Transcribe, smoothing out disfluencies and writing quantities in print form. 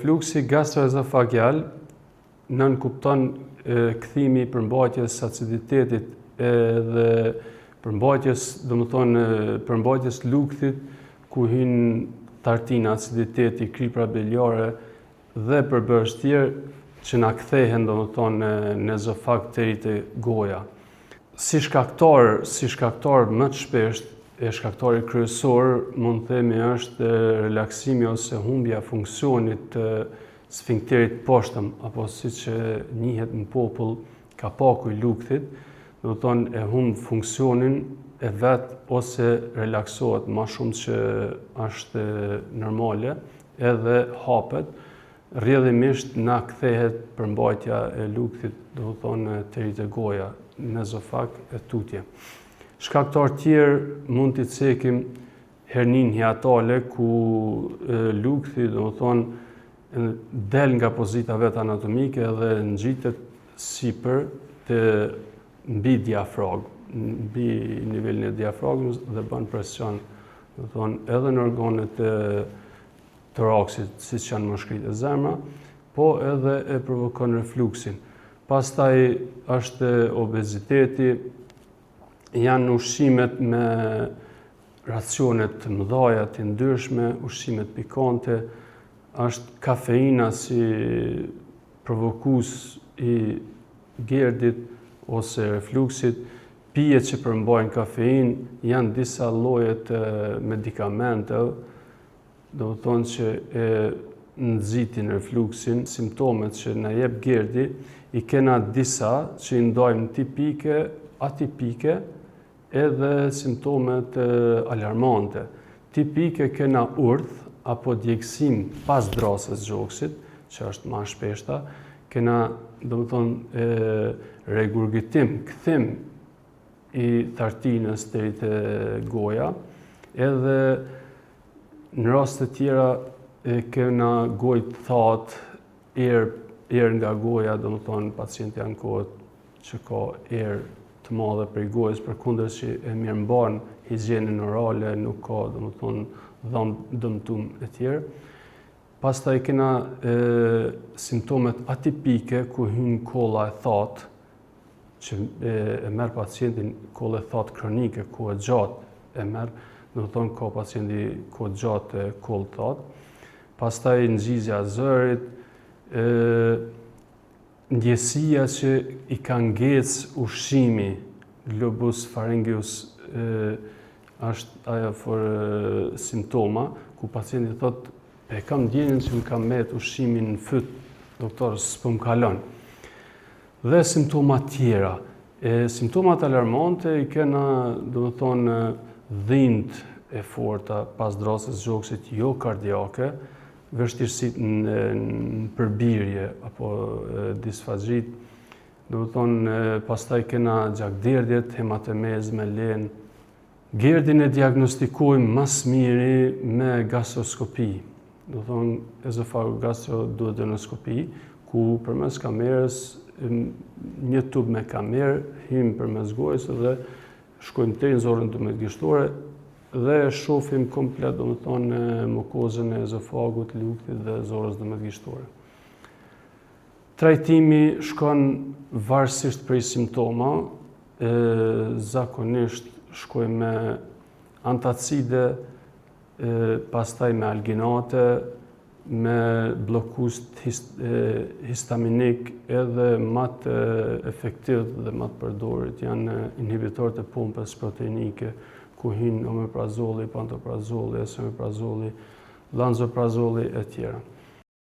refluksi gastroezofageal nënkupton kthimi i përmbajtjes aciditetit dhe përmbajtjes lukthit ku hyn tartina, aciditeti, kripra biliare dhe përbërës tjerë që na kthehen në ezofag deri te goja. Si shkaktar më të shpeshtë, shkaktari kryesor mund të themi është relaksimi ose humbja e funksionit të sfinkterit poshtëm, apo siç njihet në popull kapaku i lukthit, do të thonë e humb funksionin e vet ose relaksohet më shumë që është normale, edhe hapet, rrjedhimisht na kthehet përmbajtja e lukthit, do të thonë deri te goja, në ezofag e tutje. Shkaktar tjerë mund t'i cekim hernin hiatale ku lukthi, do të thonë, del nga pozita vet anatomike dhe ngjitet sipër mbi diafragmë, mbi nivelin e diafragmës dhe bën presion, do të thonë, edhe në organet e toraksit, siç janë mushkrit e zemra, po edhe e provokon refluksin. Pastaj është obeziteti, janë ushqimet me racionet të mëdha të ndryshme, ushqimet pikante, është kafeina si provokues i gerdit ose refluksit, pijet që përmbajnë kafein, janë disa lloje të medikamenteve, do të thonë që e nxitin refluksin, simptomet që na jep gerdi, i kena disa që i ndajmë tipike, atipike, edhe simptomet alarmante. Tipike kena urdhë apo djegësim pas drasës gjoksit, që është më shpeshta, kena, do të thonë, regurgitim, kthim i tartinës deri te goja, edhe në raste tjera kena gojë të thatë, erë nga goja, do të thonë pacienti ankohet që ka erë të madhe prej gojës, përkundër që e mirëmban higjienën orale, nuk ka, do të thonë, dhamë dëmtum e tjerë. Pastaj kena simptomet atipike ku hyn kolla e thatë, që e merr pacientin kollë e thatë kronike, kohë gjatë e merr, do të thonë ka pacienti kohë gjatë e kollë thatë. Pastaj nxizja e zërit, ndjesia që i ka ngec ushqimi, globus pharyngeus është ajo for simptoma, ku pacienti thotë, e kam ndjenjen që më ka mbet ushqimin në fyt, doktor, s'po më kalon. Dhe simptomat tjera. Simptomat alarmante i kena, do të thonë, dhimbje e forta pas drasës gjoksit, jo kardiake, vështirësitë në përbirje apo disfagjit, do të thonë, pastaj kena gjakderdhjet, hematemez me len. Gerdin e diagnostikojmë më së miri me gastroskopi. Do të thonë, ezofagogastroduodenoskopi, ku përmes kamerës, një tub me kamerë, hym përmes gojës dhe shkojmë deri në zorën dëmëtgjeshtore dhe shohim komplet, do të thonë, mukozën e ezofagut, lukthit dhe zorës dëmëtgjeshtore. Trajtimi shkon varësisht prej simptoma, zakonisht shkojmë me antacide, pastaj me alginate, me blokues histaminik, edhe më të efektiv dhe më të përdorit janë inhibitorët e pompës proteinike, ku hyn omeprazoli, pantoprazoli, esomeprazoli, lanzoprazoli e tjera.